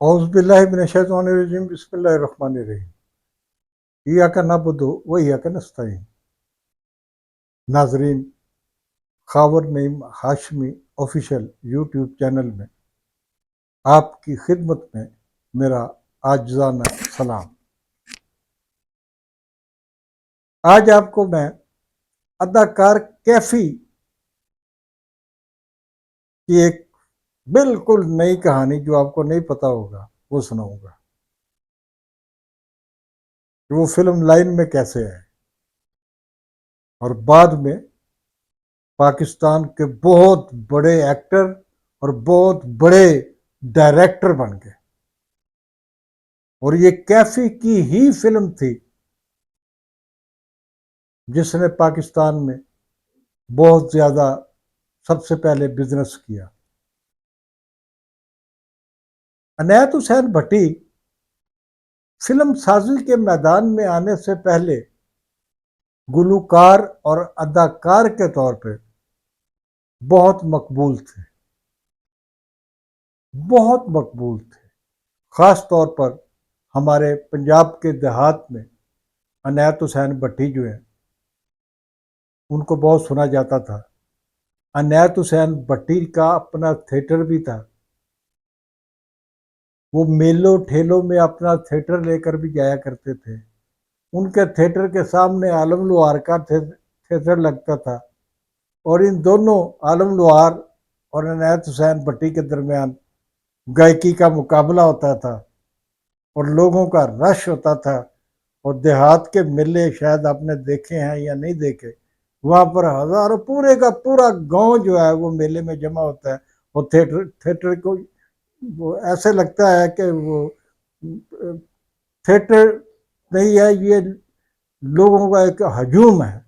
औज़ुबिल्लाहि बिस्मिल्लाहिर्रहमानिर्रहीम। इय्याका नअबुदु व इय्याका नस्तईन। नाज़रीन, Khawar Naeem Hashmi official YouTube channel में आपकी खिदमत में मेरा आजिज़ाना सलाम। आज आपको मैं अदाकार कैफ़ी की एक बिल्कुल नई कहानी जो आपको नहीं पता होगा वो सुनाऊंगा कि वो फिल्म लाइन में कैसे है और बाद में पाकिस्तान के बहुत बड़े एक्टर और बहुत बड़े डायरेक्टर बन गए। और ये कैफी की ही फिल्म थी जिसने पाकिस्तान में बहुत ज्यादा सबसे पहले बिजनेस किया। अनायत हुसैन भट्टी फिल्म साजी के मैदान में आने से पहले गुलूकार और अदाकार के तौर पे बहुत मकबूल थे, बहुत मकबूल थे। खास तौर पर हमारे पंजाब के देहात में अनायत हुसैन भट्टी जो है उनको बहुत सुना जाता था। अनायत हुसैन भट्टी का अपना थिएटर भी था। वो मेलों ठेलों में अपना थिएटर लेकर भी जाया करते थे। उनके थिएटर के सामने आलम लोहार का थिएटर लगता था और इन दोनों आलम लोहार और अनायत हुसैन भट्टी के दरमियान गायकी का मुकाबला होता था और लोगों का रश होता था। और देहात के मेले शायद आपने देखे हैं या नहीं देखे, वहाँ पर हजारों पूरे का पूरा गांव जो है वो मेले में जमा होता है। और थिएटर थिएटर को वो ऐसे लगता है कि वो थिएटर नहीं है, ये लोगों का एक हजूम है।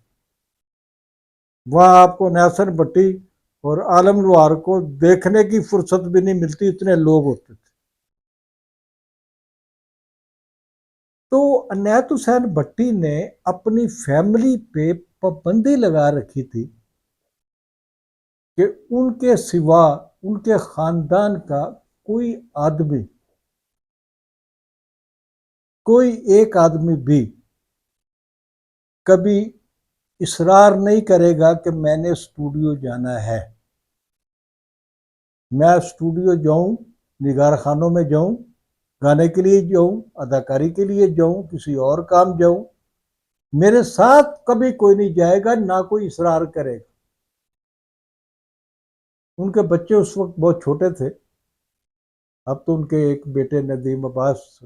वहाँ आपको नासिर भट्टी और आलम लोहार को देखने की फुर्सत भी नहीं मिलती, इतने लोग होते थे। तो अनायत हुसैन भट्टी ने अपनी फैमिली पे पाबंदी लगा रखी थी कि उनके सिवा उनके खानदान का कोई आदमी, कोई एक आदमी भी कभी इसरार नहीं करेगा कि मैंने स्टूडियो जाना है। मैं स्टूडियो जाऊं, निगार खानों में जाऊं, गाने के लिए जाऊं, अदाकारी के लिए जाऊं, किसी और काम जाऊं, मेरे साथ कभी कोई नहीं जाएगा, ना कोई इसरार करेगा। उनके बच्चे उस वक्त बहुत छोटे थे। अब तो उनके एक बेटे नदीम अब्बास,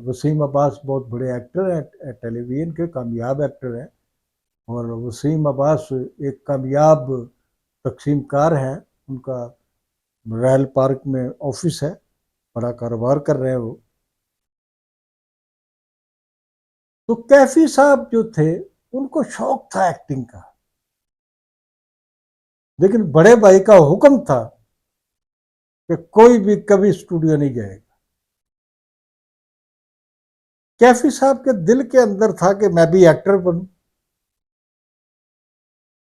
वसीम अब्बास बहुत बड़े एक्टर हैं, टेलीविजन के कामयाब एक्टर हैं। और वसीम अब्बास एक कामयाब तकसीम कार हैं। उनका रॉयल पार्क में ऑफिस है, बड़ा कारोबार कर रहे हैं वो। तो कैफी साहब जो थे उनको शौक था एक्टिंग का, लेकिन बड़े भाई का हुक्म था कि कोई भी कभी स्टूडियो नहीं जाएगा। कैफी साहब के दिल के अंदर था कि मैं भी एक्टर बनूं।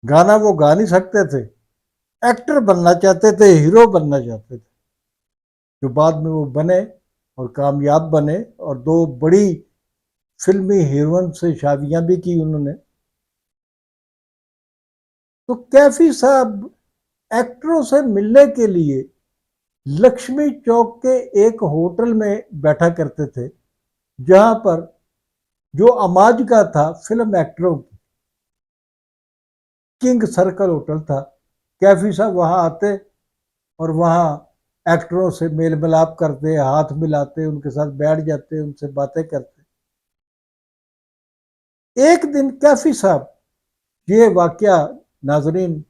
गाना वो गा नहीं सकते थे, एक्टर बनना चाहते थे, हीरो बनना चाहते थे, जो बाद में वो बने और कामयाब बने। और दो बड़ी फिल्मी हीरोइन से शादियां भी की उन्होंने। तो कैफी साहब एक्टरों से मिलने के लिए लक्ष्मी चौक के एक होटल में बैठा करते थे, जहां पर जो अमाज का था फिल्म एक्टरों की, किंग सर्कल होटल था। कैफी साहब वहां आते और वहां एक्टरों से मेल मिलाप करते, हाथ मिलाते, उनके साथ बैठ जाते, उनसे बातें करते। एक दिन कैफी साहब, ये वाकया नाजरीन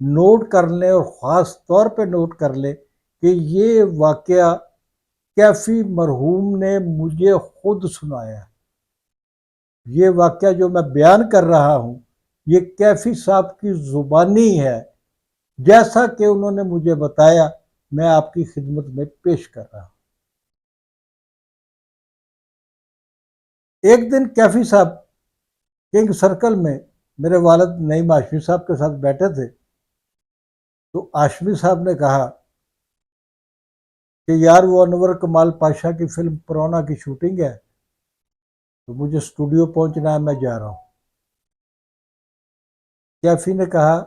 नोट कर लें और ख़ास तौर पे नोट कर लें कि ये वाकया कैफी मरहूम ने मुझे खुद सुनाया। ये वाकया जो मैं बयान कर रहा हूँ ये कैफी साहब की ज़ुबानी है, जैसा कि उन्होंने मुझे बताया मैं आपकी खिदमत में पेश कर रहा हूँ। एक दिन कैफी साहब किंग सर्कल में मेरे वालिद नईम हाशमी साहब के साथ बैठे थे। तो हाशमी साहब ने कहा कि यार वो अनवर कमाल पाशा की फिल्म पुराना की शूटिंग है, तो मुझे स्टूडियो पहुंचना है, मैं जा रहा हूं। कैफी ने कहा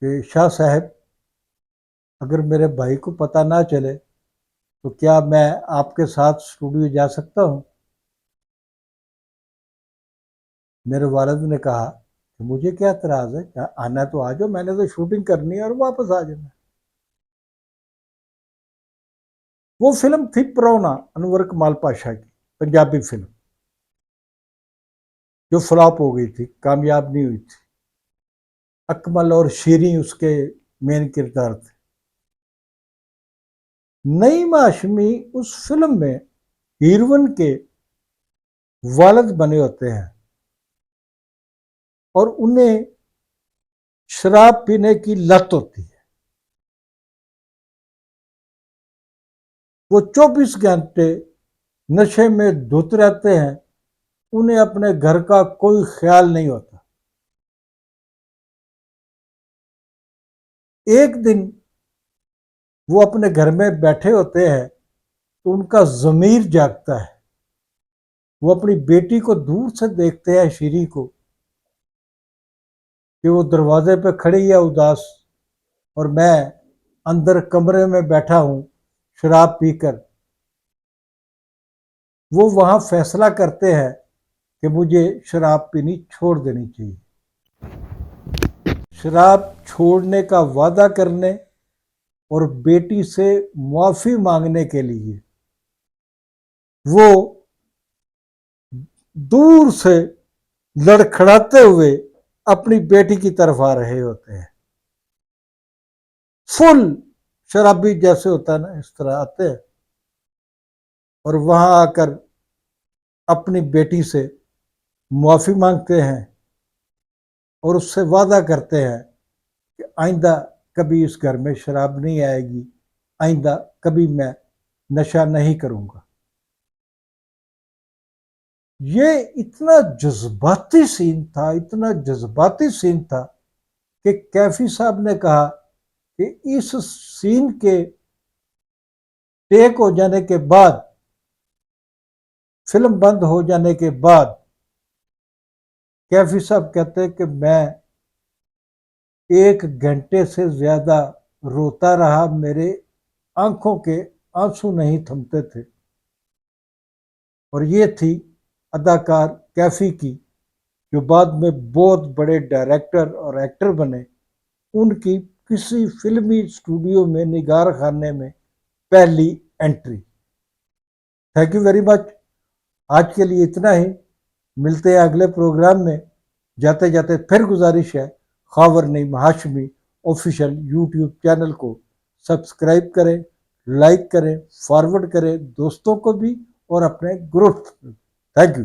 कि शाह साहब, अगर मेरे भाई को पता ना चले तो क्या मैं आपके साथ स्टूडियो जा सकता हूं? मेरे वालिद ने कहा कि मुझे क्या एतराज़ है, आना तो आ जाओ, मैंने तो शूटिंग करनी है और वापस आ जाना। वो फिल्म थी पुराना, अनवर कमाल पाशा की पंजाबी फिल्म, जो फ्लॉप हो गई थी, कामयाब नहीं हुई थी। अकमल और शीरी उसके मेन किरदार थे। नईम हाशमी उस फिल्म में हीरोइन के वालिद बने होते हैं और उन्हें शराब पीने की लत होती है। वो 24 घंटे नशे में धुत रहते हैं, उन्हें अपने घर का कोई ख्याल नहीं होता। एक दिन वो अपने घर में बैठे होते हैं तो उनका ज़मीर जागता है। वो अपनी बेटी को दूर से देखते हैं, शीरी को, कि वो दरवाजे पे खड़ी है उदास, और मैं अंदर कमरे में बैठा हूं शराब पीकर। वो वहां फैसला करते हैं कि मुझे शराब पीनी छोड़ देनी चाहिए। शराब छोड़ने का वादा करने और बेटी से माफी मांगने के लिए वो दूर से लड़खड़ाते हुए अपनी बेटी की तरफ आ रहे होते हैं। फुल शराबी जैसे होता है ना, इस तरह आते हैं और वहां आकर अपनी बेटी से माफी मांगते हैं और उससे वादा करते हैं कि आइंदा कभी इस घर में शराब नहीं आएगी, आइंदा कभी मैं नशा नहीं करूंगा। ये इतना जज्बाती सीन था, इतना जज्बाती सीन था कि कैफी साहब ने कहा कि इस सीन के टेक हो जाने के बाद, फिल्म बंद हो जाने के बाद, कैफी साहब कहते हैं कि मैं 1 घंटे से ज्यादा रोता रहा, मेरे आंखों के आंसू नहीं थमते थे। और ये थी अदाकार कैफी की, जो बाद में बहुत बड़े डायरेक्टर और एक्टर बने। उनकी किसी फिल्मी स्टूडियो में, निगार खाने में पहली entry. Thank you very much. आज के लिए इतना ही, मिलते हैं अगले प्रोग्राम में। जाते जाते फिर गुजारिश है, Khawar Naeem Hashmi official YouTube channel को सब्सक्राइब करें, लाइक करें, फॉरवर्ड करें दोस्तों को भी और अपने ग्रुप। Thank you.